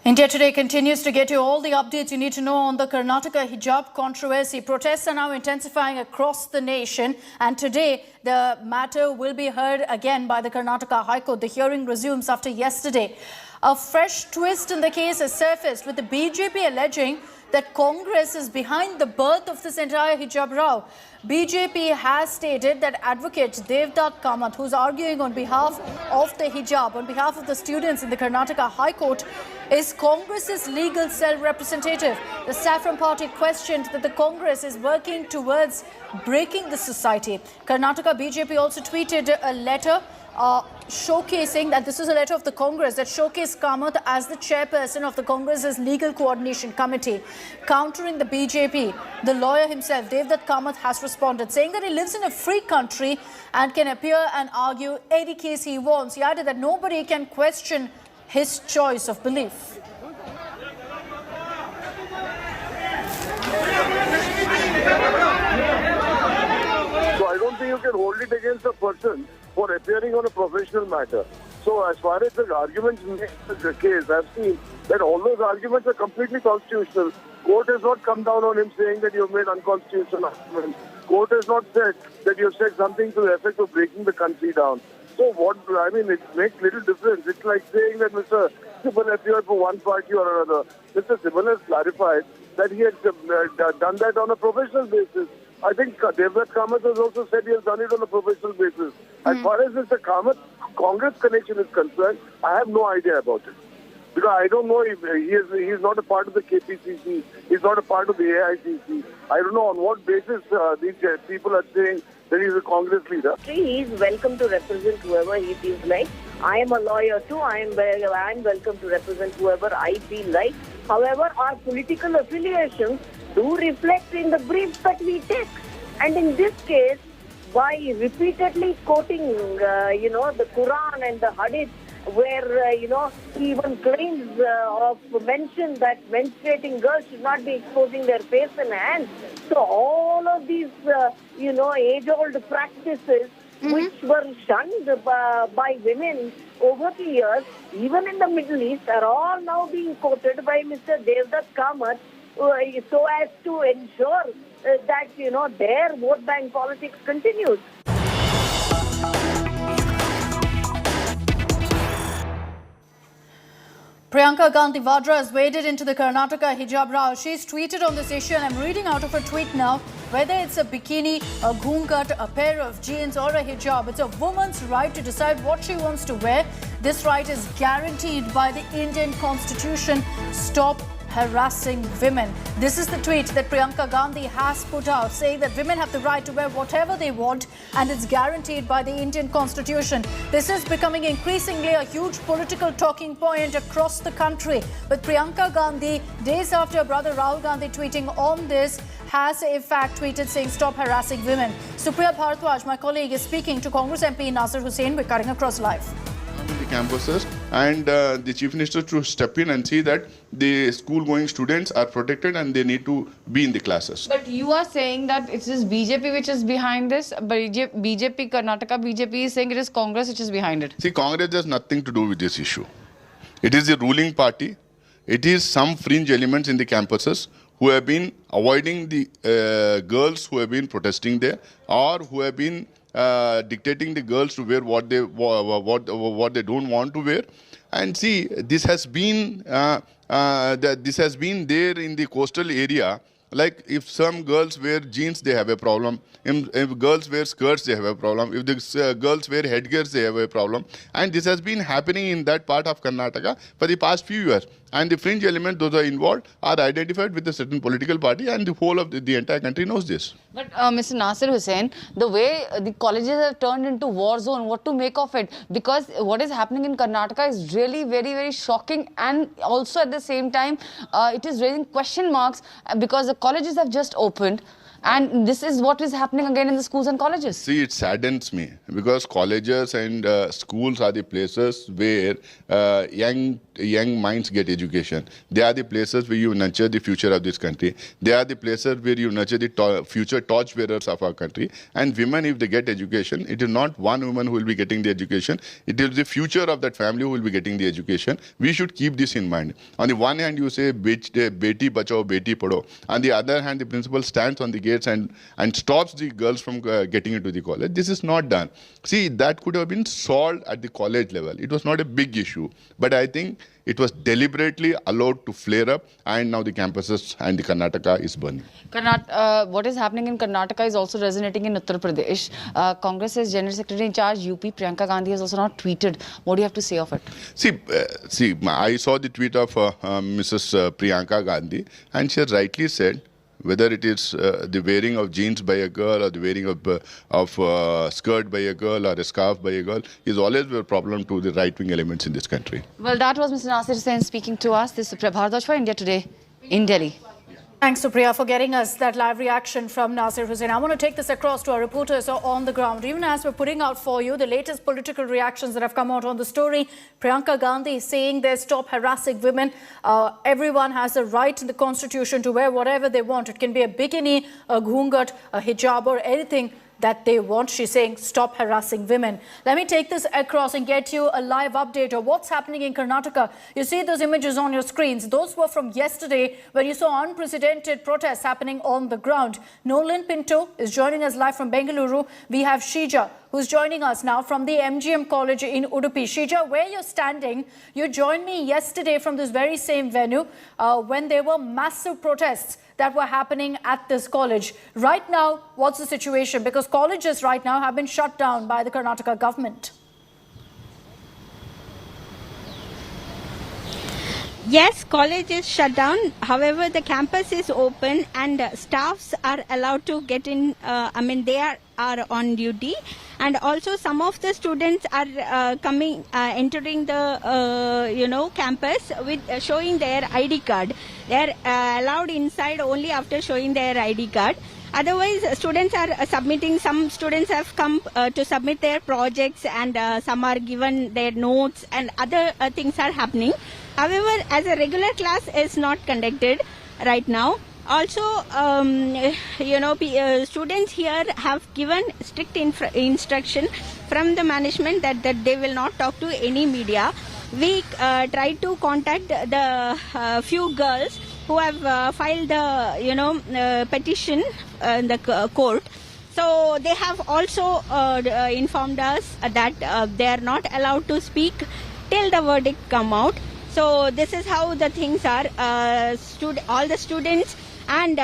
India Today continues to get you all the updates you need to know on the Karnataka Hijab controversy. Protests are now intensifying across the nation, and today the matter will be heard again by the Karnataka High Court. The hearing resumes after yesterday. A fresh twist in the case has surfaced, with the BJP alleging that Congress is behind the birth of this entire hijab row. BJP has stated that advocate Devdutt Kamath, who's arguing on behalf of the hijab, on behalf of the students in the Karnataka High Court, is Congress's legal cell representative. The Saffron Party questioned that the Congress is working towards breaking the society. Karnataka BJP also tweeted a letter showcasing that this is a letter of the Congress that showcased Kamath as the chairperson of the Congress's Legal Coordination Committee. Countering the BJP, the lawyer himself, Devdutt Kamath, has responded, saying that he lives in a free country and can appear and argue any case he wants. He added that nobody can question his choice of belief. So I don't think you can hold it against a person for appearing on a professional matter. So as far as the arguments made in the case, I've seen that all those arguments are completely constitutional. Court has not come down on him saying that you've made unconstitutional arguments. Court has not said that you've said something to the effect of breaking the country down. So what, I mean, it makes little difference. It's like saying that Mr. Sibal appeared for one party or another. Mr. Sibal has clarified that he had done that on a professional basis. I think Devdutt Kamath has also said he has done it on a professional basis. As far as Mr. Kamath Congress connection is concerned, I have no idea about it. Because I don't know if he is not a part of the KPCC, he's not a part of the AICC. I don't know on what basis these people are saying that he's a Congress leader. He is welcome to represent whoever he feels like. I am a lawyer too. I am welcome to represent whoever I feel like. However, our political affiliations do reflect in the briefs that we take. And in this case, by repeatedly quoting, the Quran and the Hadith, where, he even claims mention that menstruating girls should not be exposing their face and hands. So all of these, age-old practices which were shunned by women over the years, even in the Middle East, are all now being quoted by Mr. Devdutt Kamath so as to ensure that, their vote bank politics continues. Priyanka Gandhi Vadra has waded into the Karnataka Hijab row. She's tweeted on this issue, and I'm reading out of her tweet now. Whether it's a bikini, a ghungat, a pair of jeans or a hijab, it's a woman's right to decide what she wants to wear. This right is guaranteed by the Indian Constitution. Stop harassing women. This is the tweet that Priyanka Gandhi has put out, saying that women have the right to wear whatever they want and it's guaranteed by the Indian Constitution. This is becoming increasingly a huge political talking point across the country, with Priyanka Gandhi, days after her brother Rahul Gandhi tweeting on this, has in fact tweeted saying stop harassing women. Supriya Bharadwaj, my colleague, is speaking to Congress MP Nasir Hussain. We're cutting across live. The campuses and the Chief Minister to step in and see that the school-going students are protected and they need to be in the classes. But you are saying that it is BJP which is behind this. BJP, Karnataka BJP is saying it is Congress which is behind it. See, Congress has nothing to do with this issue. It is the ruling party. It is some fringe elements in the campuses who have been avoiding the girls who have been protesting there, or who have been dictating the girls to wear what they don't want to wear. And see, this has been there in the coastal area. Like if some girls wear jeans, they have a problem. If girls wear skirts, they have a problem. If the girls wear headgears, they have a problem. And this has been happening in that part of Karnataka for the past few years. And the fringe elements, those are involved, are identified with a certain political party, and the whole of the entire country knows this. But Mr. Nasir Hussain, the way the colleges have turned into war zone, what to make of it? Because what is happening in Karnataka is really very, very shocking, and also at the same time, it is raising question marks because the colleges have just opened. And this is what is happening again in the schools and colleges. See, it saddens me because colleges and schools are the places where young minds get education. They are the places where you nurture the future of this country. They are the places where you nurture the future torchbearers of our country. And women, if they get education, it is not one woman who will be getting the education. It is the future of that family who will be getting the education. We should keep this in mind. On the one hand, you say, Beti Bachao, Beti Padho. On the other hand, the principal stands on the gates and stops the girls from getting into the college. This is not done. See, that could have been solved at the college level. It was not a big issue. But I think it was deliberately allowed to flare up, and now the campuses and the Karnataka is burning. What is happening in Karnataka is also resonating in Uttar Pradesh. Congress's General Secretary in charge, UP, Priyanka Gandhi, has also not tweeted. What do you have to say of it? See, I saw the tweet of Mrs. Priyanka Gandhi, and she has rightly said, whether it is the wearing of jeans by a girl or the wearing of skirt by a girl or a scarf by a girl is always a problem to the right-wing elements in this country. Well, that was Mr. Nasir Hussain speaking to us. This is Prabhardwaj for India Today in Delhi. Thanks to Priya for getting us that live reaction from Nasir Hussain. I want to take this across to our reporters on the ground. Even as we're putting out for you the latest political reactions that have come out on the story, Priyanka Gandhi saying they stop harassing women. Everyone has a right in the constitution to wear whatever they want. It can be a bikini, a ghungat, a hijab or anything that they want. She's saying stop harassing women. Let me take this across and get you a live update of what's happening in Karnataka. You see those images on your screens. Those were from yesterday when you saw unprecedented protests happening on the ground. Nolan Pinto is joining us live from Bengaluru. We have Shija, who's joining us now from the MGM College in Udupi. Shija, where you're standing, you joined me yesterday from this very same venue when there were massive protests that were happening at this college. Right now, what's the situation? Because colleges right now have been shut down by the Karnataka government. Yes, college is shut down. However, the campus is open and staffs are allowed to get in. They are on duty, and also some of the students are entering the campus with showing their ID card. They are allowed inside only after showing their ID card. Otherwise, students are submitting. Some students have come to submit their projects, and some are given their notes, and other things are happening. However, as a regular class is not conducted right now. Also, students here have given strict instruction from the management that they will not talk to any media. We tried to contact the few girls who have filed the petition in the court. So they have also informed us that they are not allowed to speak till the verdict come out. So this is how the things are. All the students and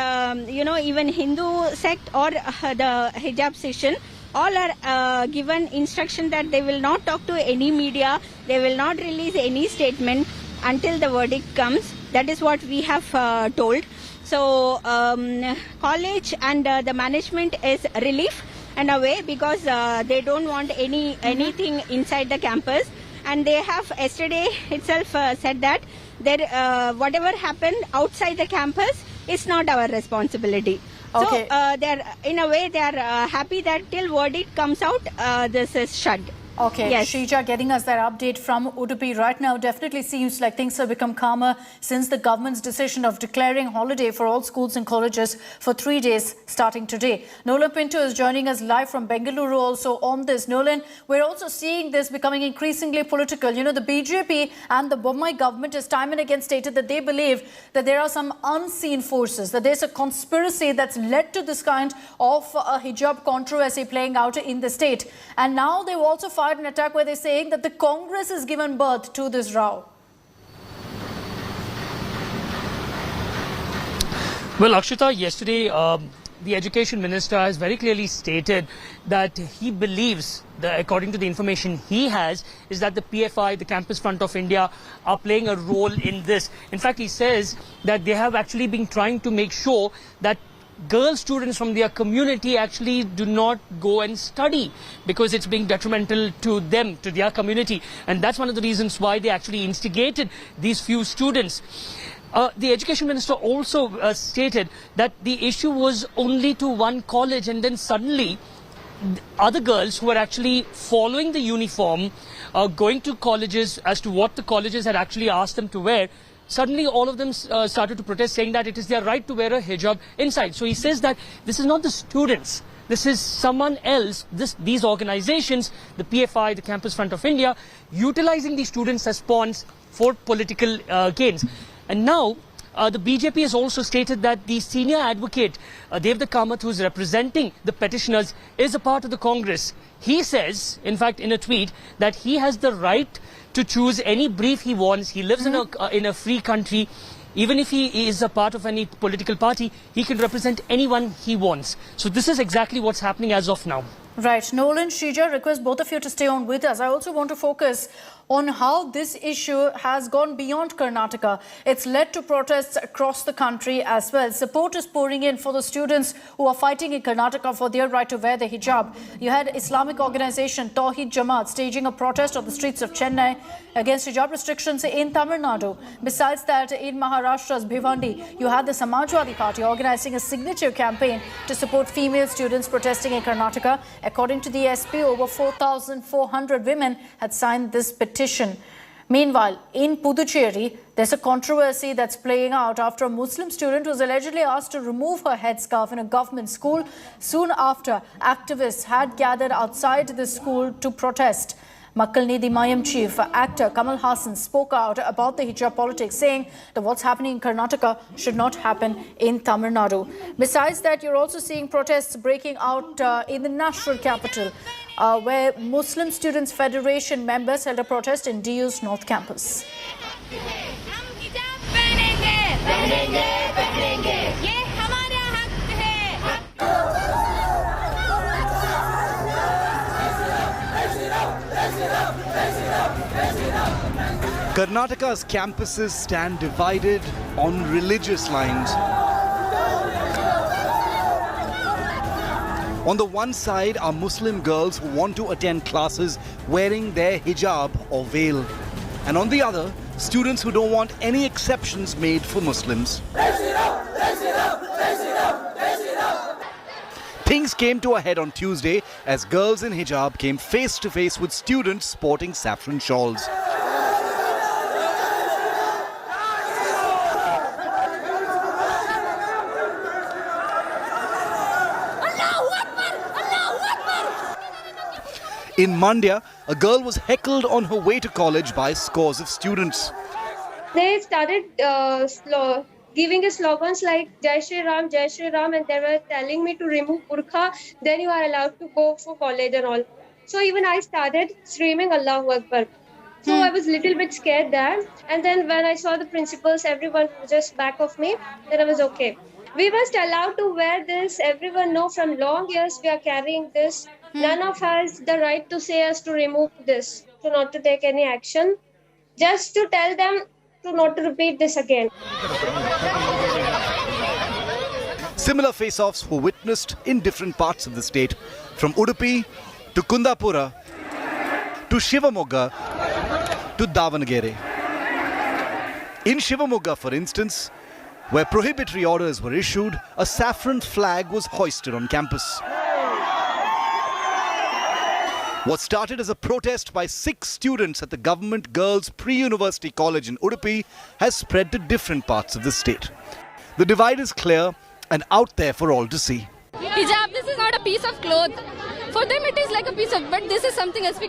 even Hindu sect or the hijab session, all are given instruction that they will not talk to any media. They will not release any statement until the verdict comes. That is what we have told. So college and the management is relief and away because they don't want anything inside the campus. And they have yesterday itself said that whatever happened outside the campus is not our responsibility. Okay. So in a way they are happy that till verdict comes out, this is shut. Okay, yes. Shija getting us that update from Udupi right now. Definitely seems like things have become calmer since the government's decision of declaring holiday for all schools and colleges for 3 days starting today. Nolan Pinto is joining us live from Bengaluru also on this. Nolan, we're also seeing this becoming increasingly political. You know, the BJP and the Bommai government has time and again stated that they believe that there are some unseen forces, that there's a conspiracy that's led to this kind of a hijab controversy playing out in the state. And now they've also fired an attack where they're saying that the Congress has given birth to this row. Well, Akshita, yesterday the Education Minister has very clearly stated that he believes, according to the information he has, is that the PFI, the Campus Front of India, are playing a role in this. In fact, he says that they have actually been trying to make sure that girl students from their community actually do not go and study because it's being detrimental to them, to their community. And that's one of the reasons why they actually instigated these few students. The education minister also stated that the issue was only to one college, and then suddenly other girls who were actually following the uniform, going to colleges as to what the colleges had actually asked them to wear, suddenly all of them started to protest, saying that it is their right to wear a hijab inside. So he says that this is not the students, this is someone else, these organizations, the PFI, the Campus Front of India, utilizing these students as pawns for political gains. And now the BJP has also stated that the senior advocate, Devda Kamath, who is representing the petitioners, is a part of the Congress. He says, in fact, in a tweet, that he has the right to choose any brief he wants. He lives in a free country. Even if he is a part of any political party, he can represent anyone he wants. So this is exactly what's happening as of now. Right. Nolan, Shrija, request both of you to stay on with us. I also want to focus on how this issue has gone beyond Karnataka. It's led to protests across the country as well. Support is pouring in for the students who are fighting in Karnataka for their right to wear the hijab. You had Islamic organization Tawheed Jamaat staging a protest on the streets of Chennai against hijab restrictions in Tamil Nadu. Besides that, in Maharashtra's Bhiwandi, you had the Samajwadi Party organizing a signature campaign to support female students protesting in Karnataka. According to the SP, over 4,400 women had signed this petition. Meanwhile, in Puducherry, there's a controversy that's playing out after a Muslim student was allegedly asked to remove her headscarf in a government school. Soon after, activists had gathered outside the school to protest. Makkal Nidhi Mayam chief actor Kamal Hassan spoke out about the hijab politics, saying that what's happening in Karnataka should not happen in Tamil Nadu. Besides that, you're also seeing protests breaking out in the national capital, where Muslim Students Federation members held a protest in DU's North Campus. Karnataka's campuses stand divided on religious lines. On the one side are Muslim girls who want to attend classes wearing their hijab or veil. And on the other, students who don't want any exceptions made for Muslims. Things came to a head on Tuesday as girls in hijab came face to face with students sporting saffron shawls. In Mandya, a girl was heckled on her way to college by scores of students. They started giving slogans like Jai Shri Ram, and they were telling me to remove burqa, then you are allowed to go for college and all. So even I started screaming Allahu Akbar. So I was a little bit scared there. And then when I saw the principals, everyone was just back of me, then I was okay. We must allowed to wear this. Everyone know from long years we are carrying this. None of us the right to say us to remove this, to not to take any action. Just to tell them to not to repeat this again. Similar face-offs were witnessed in different parts of the state, from Udupi to Kundapura to Shivamogga to Davanagere. In Shivamogga, for instance, where prohibitory orders were issued, a saffron flag was hoisted on campus. What started as a protest by 6 students at the government girls pre-university college in Udupi has spread to different parts of the state. The divide is clear and out there for all to see. Hijab, this is not a piece of cloth. For them it is like a piece of, but this is something else. We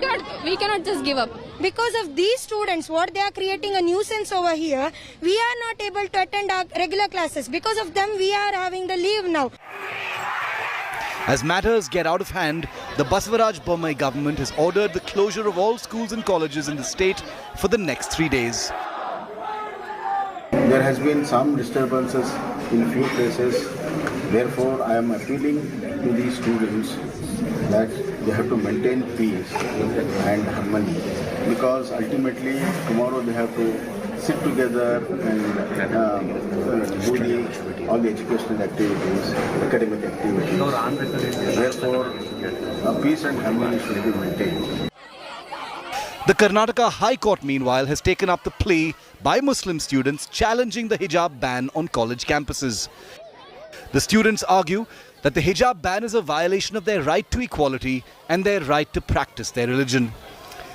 cannot just give up. Because of these students, what they are creating a nuisance over here, we are not able to attend our regular classes. Because of them, we are having the leave now. As matters get out of hand, the Basavaraj Bommai government has ordered the closure of all schools and colleges in the state for the next 3 days. There has been some disturbances in few places. Therefore, I am appealing to these students that they have to maintain peace and harmony, because ultimately tomorrow they have to sit together and do all the educational activities, academic activities. Therefore, peace and harmony should be maintained. The Karnataka High Court, meanwhile, has taken up the plea by Muslim students challenging the hijab ban on college campuses. The students argue that the hijab ban is a violation of their right to equality and their right to practice their religion.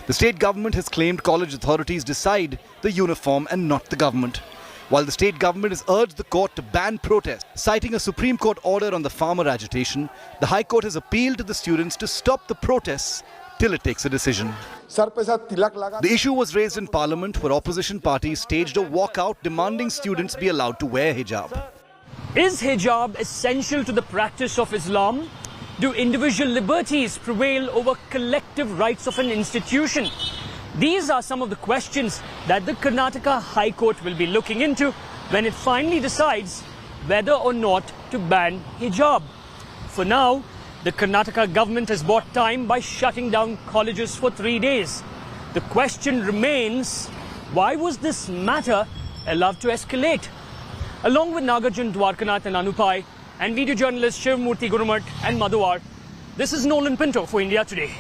The state government has claimed college authorities decide the uniform and not the government, while the state government has urged the court to ban protests. Citing a Supreme Court order on the farmer agitation, the High Court has appealed to the students to stop the protests till it takes a decision. The issue was raised in Parliament, where opposition parties staged a walkout demanding students be allowed to wear hijab. Is hijab essential to the practice of Islam? Do individual liberties prevail over collective rights of an institution? These are some of the questions that the Karnataka High Court will be looking into when it finally decides whether or not to ban hijab. For now, the Karnataka government has bought time by shutting down colleges for 3 days. The question remains, why was this matter allowed to escalate? Along with Nagarjun, Dwarkanath and Anupai, and video journalists Shivmurthy Gurumat and Madhuwar, this is Nolan Pinto for India Today.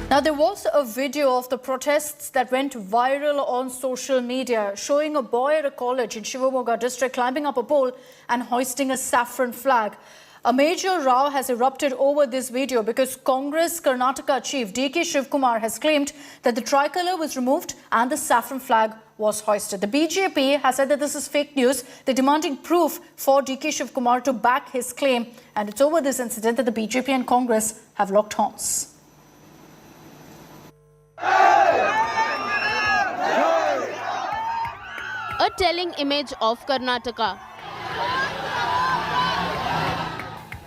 Now, there was a video of the protests that went viral on social media showing a boy at a college in Shivamogga district climbing up a pole and hoisting a saffron flag. A major row has erupted over this video because Congress Karnataka chief DK Shivkumar has claimed that the tricolour was removed and the saffron flag was hoisted. The BJP has said that this is fake news. They're demanding proof for DK Shivkumar to back his claim. And it's over this incident that the BJP and Congress have locked horns. A telling image of Karnataka.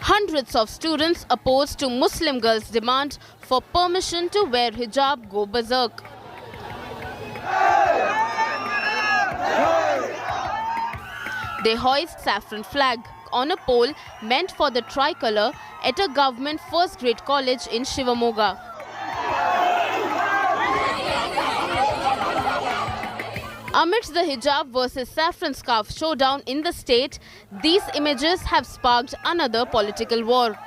Hundreds of students opposed to Muslim girls' demand for permission to wear hijab go berserk. They hoist saffron flag on a pole meant for the tricolour at a government first-grade college in Shivamogga. Amidst the hijab versus saffron scarf showdown in the state, these images have sparked another political war.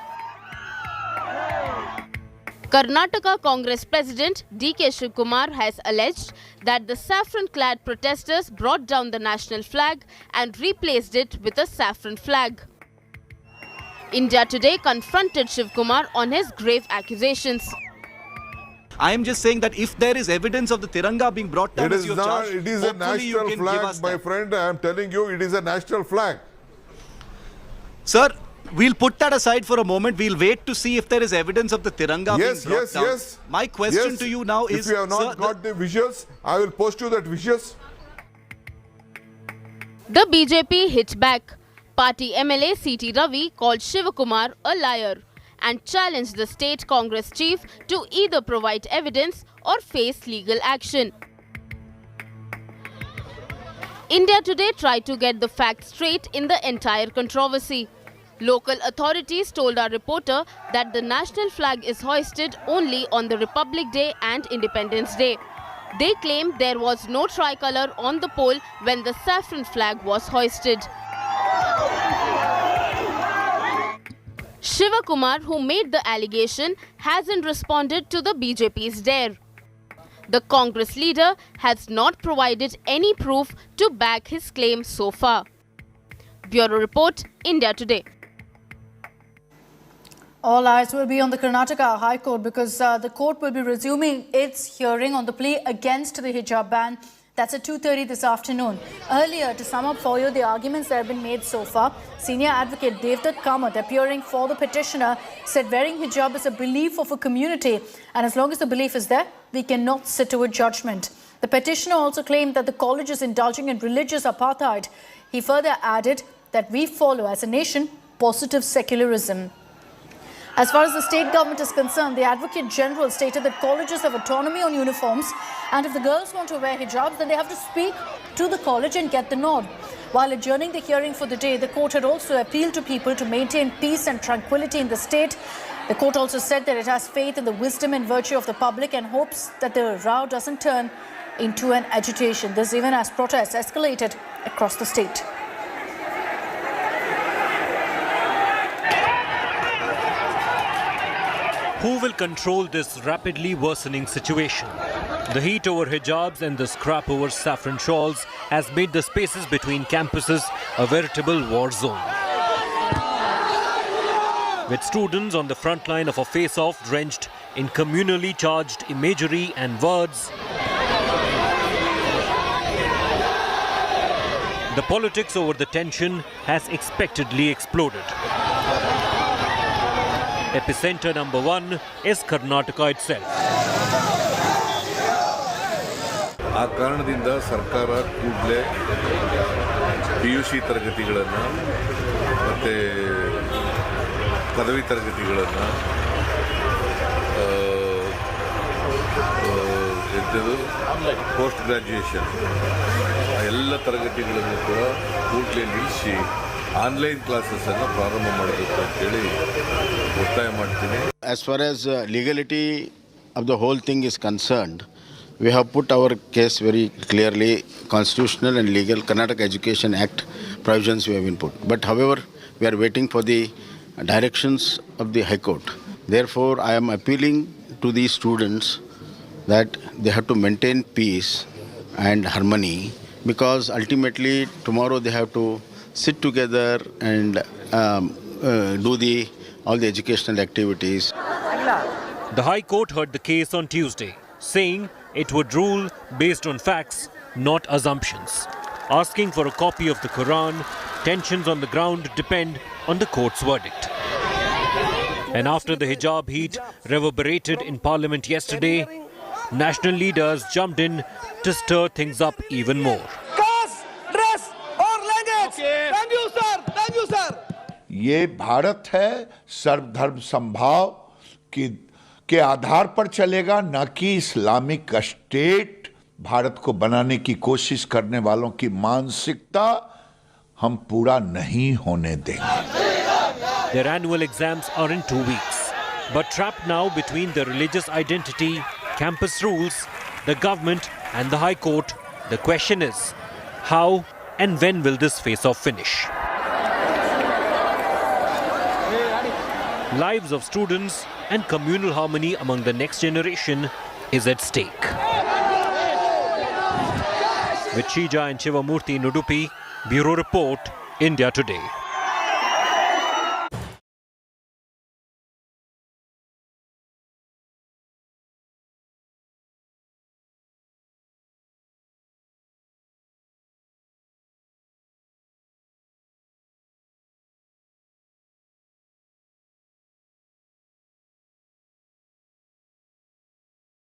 Karnataka Congress President DK Shivkumar has alleged that the saffron-clad protesters brought down the national flag and replaced it with a saffron flag. India Today confronted Shivkumar on his grave accusations. I am just saying that if there is evidence of the Tiranga being brought down, it is not. It is a national flag, my friend. I am telling you, it is a national flag. Sir, we'll put that aside for a moment. We'll wait to see if there is evidence of the Tiranga being brought down. Yes. My question to you now is, if you have not got the visuals, I will post you that visuals. The BJP hit back. Party MLA C.T. Ravi called Shivakumar a liar and challenged the state Congress chief to either provide evidence or face legal action. India Today tried to get the facts straight in the entire controversy. Local authorities told our reporter that the national flag is hoisted only on the Republic Day and Independence Day. They claimed there was no tricolour on the pole when the saffron flag was hoisted. Shivakumar, who made the allegation, hasn't responded to the BJP's dare. The Congress leader has not provided any proof to back his claim so far. Bureau Report, India Today. All eyes will be on the Karnataka High Court because the court will be resuming its hearing on the plea against the hijab ban. That's at 2:30 this afternoon. Earlier, to sum up for you the arguments that have been made so far, senior advocate Devdutt Kamath, appearing for the petitioner, said wearing hijab is a belief of a community, and as long as the belief is there, we cannot sit to a judgment. The petitioner also claimed that the college is indulging in religious apartheid. He further added that we follow, as a nation, positive secularism. As far as the state government is concerned, the Advocate General stated that colleges have autonomy on uniforms, and if the girls want to wear hijabs, then they have to speak to the college and get the nod. While adjourning the hearing for the day, the court had also appealed to people to maintain peace and tranquility in the state. The court also said that it has faith in the wisdom and virtue of the public and hopes that the row doesn't turn into an agitation. This even as protests escalated across the state. Who will control this rapidly worsening situation? The heat over hijabs and the scrap over saffron shawls has made the spaces between campuses a veritable war zone. With students on the front line of a face-off drenched in communally charged imagery and words, the politics over the tension has expectedly exploded. Epicenter number one is Karnataka itself. ಆ ಕಾರಣದಿಂದ ಸರ್ಕಾರ ಕೂಡಲೇ PUC ತರಗತಿಗಳನ್ನು ಮತ್ತು ಪದವಿ ತರಗತಿಗಳನ್ನು post graduation ಎಲ್ಲ ತರಗತಿಗಳನ್ನು ಕೂಡ ಕೂಡಲೇ ನಿಲ್ಲಿಸಿ ಆನ್ಲೈನ್ ಕ್ಲಾಸಸ್ ಅನ್ನು ಪ್ರಾರಂಭ ಮಾಡಬೇಕು ಅಂತ ಹೇಳಿ ಒತ್ತಾಯ ಮಾಡ್ತೀನಿ. As far as legality of the whole thing is concerned, we have put our case very clearly. Constitutional and legal Karnataka Education Act provisions we have been put. But however, we are waiting for the directions of the High Court. Therefore, I am appealing to these students that they have to maintain peace and harmony, because ultimately tomorrow they have to sit together and do all the educational activities. The High Court heard the case on Tuesday, saying it would rule based on facts, not assumptions. Asking for a copy of the Quran, tensions on the ground depend on the court's verdict. And after the hijab heat reverberated in Parliament yesterday, national leaders jumped in to stir things up even more. Dress or language. Thank you, sir. Thank you, sir. ये भारत है, सर्वधर्म समभाव के आधार पर चलेगा, न कि Islamic state Bharat को बनाने की कोशिश करने वालों की मानसिकता हम पूरा नहीं होने देंगे. Their annual exams are in 2 weeks. But trapped now between the religious identity, campus rules, the government and the High Court, the question is, how and when will this face-off finish? Lives of students and communal harmony among the next generation is at stake. With Shija and Shivamurthy in Udupi, Bureau Report, India Today.